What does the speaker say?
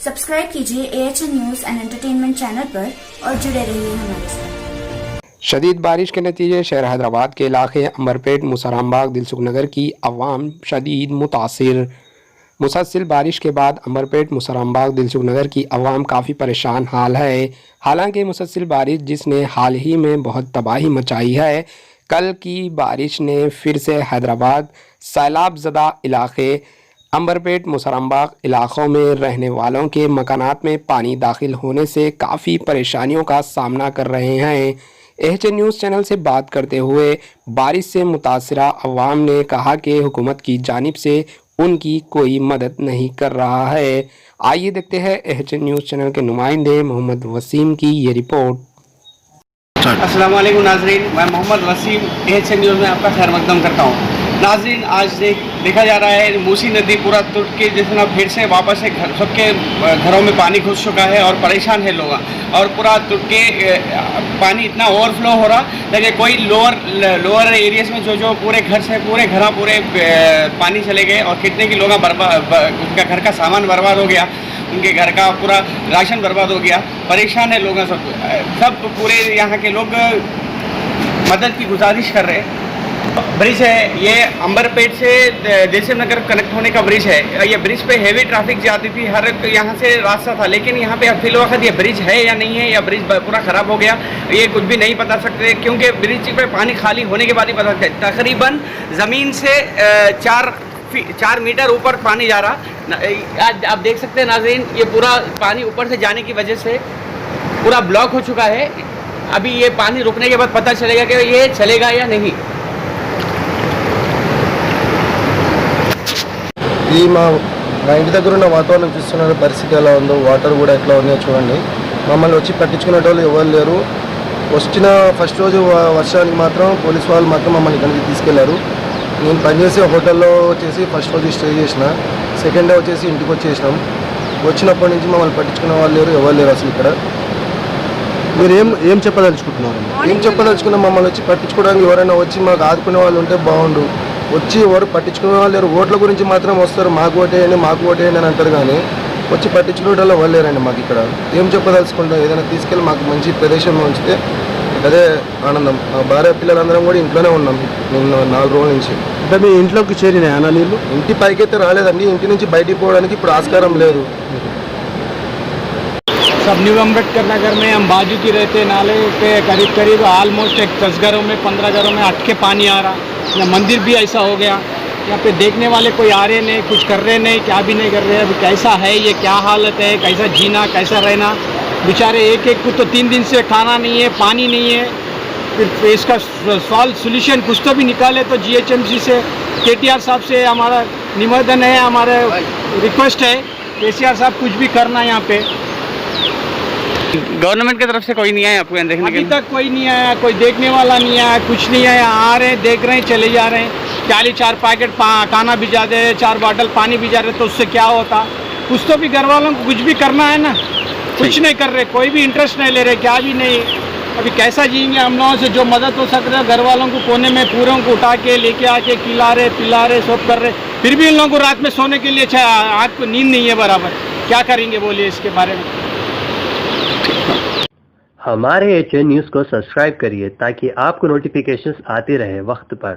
Subscribe कीजिए AHN news and entertainment channel पर और जुड़े रहिए हमारे साथ। शदीद बारिश के नतीजे शहर हैदराबाद के इलाके अंबरपेट, मुसरामबाग, दिलसुखनगर की अवाम शदीद मुतासिर। मुसलसल बारिश के बाद अंबरपेट, मुसरामबाग, दिलसुखनगर की अवाम काफ़ी परेशान हाल है। हालांकि मुसलसल बारिश जिसने हाल ही में बहुत तबाही मचाई है, कल की बारिश ने फिर से हैदराबाद सैलाब ज़दा इलाके अंबरपेट, मुसरामबाग इलाक़ों में रहने वालों के मकानात में पानी दाखिल होने से काफ़ी परेशानियों का सामना कर रहे हैं। AHN न्यूज़ चैनल से बात करते हुए बारिश से मुतासरा अवाम ने कहा कि हुकूमत की जानिब से उनकी कोई मदद नहीं कर रहा है। आइए देखते हैं AHN न्यूज़ चैनल के नुमाइंदे मोहम्मद वसीम की ये रिपोर्ट। अस्सलाम वालेकुम नाज़रीन, मैं मोहम्मद वसीम AHN न्यूज़ में आपका खैर मकदम करता हूँ। नाज़रीन, आज देखा जा रहा है मूसी नदी पूरा टूट के जितना फिर से वापस से सबके घरों में पानी घुस चुका है और परेशान है लोग, और पूरा टूट के पानी इतना ओवरफ्लो हो रहा लेकिन कोई लोअर एरियाज में जो पूरे पूरे पानी चले गए और कितने की लोग उनका घर का सामान बर्बाद हो गया, उनके घर का पूरा राशन बर्बाद हो गया। परेशान है लोग, सब पूरे यहाँ के लोग मदद की गुजारिश कर रहे हैं। ब्रिज है ये अंबरपेट से दिलसुख नगर कनेक्ट होने का ब्रिज है। ये ब्रिज पे हेवी ट्रैफिक जाती थी, हर यहाँ से रास्ता था, लेकिन यहाँ पे फिल वक्त ये ब्रिज है या नहीं है, या ब्रिज पूरा ख़राब हो गया, ये कुछ भी नहीं बता सकते क्योंकि ब्रिज पे पानी खाली होने के बाद ही पता चलता है। तकरीबन ज़मीन से 4 मीटर ऊपर पानी जा रहा। आज आप देख सकते हैं नाज़रीन, ये पूरा पानी ऊपर से जाने की वजह से पूरा ब्लॉक हो चुका है। अभी ये पानी रुकने के बाद पता चलेगा कि ये चलेगा या नहीं। మా ఇంటి దగ్గర ఉన్న వాతావరణం చూస్తున్నారు, పరిస్థితి ఎలా ఉందో, వాటర్ కూడా ఎట్లా ఉన్నాయో చూడండి. మమ్మల్ని వచ్చి పట్టించుకునేటోళ్ళు ఎవరు లేరు. వచ్చిన ఫస్ట్ రోజు వర్షానికి మాత్రం పోలీస్ వాళ్ళు మాత్రం మమ్మల్ని ఇక్కడికి తీసుకెళ్లారు. నేను పనిచేసే హోటల్లో వచ్చేసి ఫస్ట్ రోజు స్టే చేసిన, సెకండ్ డే వచ్చేసి ఇంటికి వచ్చేసినాం. వచ్చినప్పటి నుంచి మమ్మల్ని పట్టించుకునే వాళ్ళు లేరు, ఎవరు లేరు అసలు ఇక్కడ. మీరు ఏం చెప్పదలుచుకుంటున్నారు? ఏం చెప్పదలుచుకున్నా మమ్మల్ని వచ్చి పట్టించుకోవడానికి ఎవరైనా వచ్చి మాకు ఆదుకునే వాళ్ళు ఉంటే బాగుండు. వచ్చి ఎవరు పట్టించుకునే వాళ్ళు లేరు. ఓట్ల గురించి మాత్రం వస్తారు, మాకు ఓటేయండి అని అంటారు, కానీ వచ్చి పట్టించుకునే వాళ్ళు ఎవరు లేరండి మాకు ఇక్కడ. ఏం చెప్పదలుచుకుంటాం? ఏదైనా తీసుకెళ్ళి మాకు మంచి ప్రదేశంలో ఉంచితే అదే ఆనందం. మా భార్య పిల్లలందరం కూడా ఇంట్లోనే ఉన్నాం నిన్న 4 రోజుల నుంచి. అంటే మీ ఇంట్లోకి చేరినాయా నీళ్ళు? ఇంటి పైకైతే రాలేదండి, ఇంటి నుంచి బయటికి పోవడానికి ఇప్పుడు ఆస్కారం లేదు. सब न्यू अम्बेडकर नगर में हम बाजू की रहते नाले पे करीब ऑलमोस्ट 10 घरों में 15 घरों में अटके पानी आ रहा। यहाँ मंदिर भी ऐसा हो गया, यहाँ पे देखने वाले कोई आ रहे नहीं, कुछ कर रहे नहीं, क्या भी नहीं कर रहे। अभी कैसा है ये, क्या हालत है, कैसा जीना, कैसा रहना। बेचारे एक को तो 3 दिन से खाना नहीं है, पानी नहीं है। फिर इसका सोल्यूशन कुछ तो भी निकाले। तो GHMC से KTR साहब से हमारा निवेदन है, हमारा रिक्वेस्ट है, KCR साहब कुछ भी करना यहाँ पे। गवर्नमेंट की तरफ से कोई नहीं आया आपको यहाँ देखने के लिए? अभी तक कोई नहीं आया, कोई देखने वाला नहीं आया, कुछ नहीं आया। आ रहे हैं, देख रहे हैं, चले जा रहे हैं। 4 पैकेट खाना भिजा दे, 4 बॉटल पानी भिजा रहे, तो उससे क्या होता? कुछ तो भी घर वालों को कुछ भी करना है ना, कुछ नहीं कर रहे, कोई भी इंटरेस्ट नहीं ले रहे, क्या भी नहीं। अभी कैसा जिएंगे? हम लोगों से जो मदद हो सक रहा है, घर वालों को कोने में पूरों को उठा के लेके आके खिला रहे, पिला रहे, सब कर रहे, फिर भी इन लोगों को रात में सोने के लिए आँख को नींद नहीं है बराबर। क्या करेंगे बोलिए इसके बारे में? हमारे AHN न्यूज़ को सब्सक्राइब करिए ताकि आपको नोटिफिकेशंस आते रहे वक्त पर।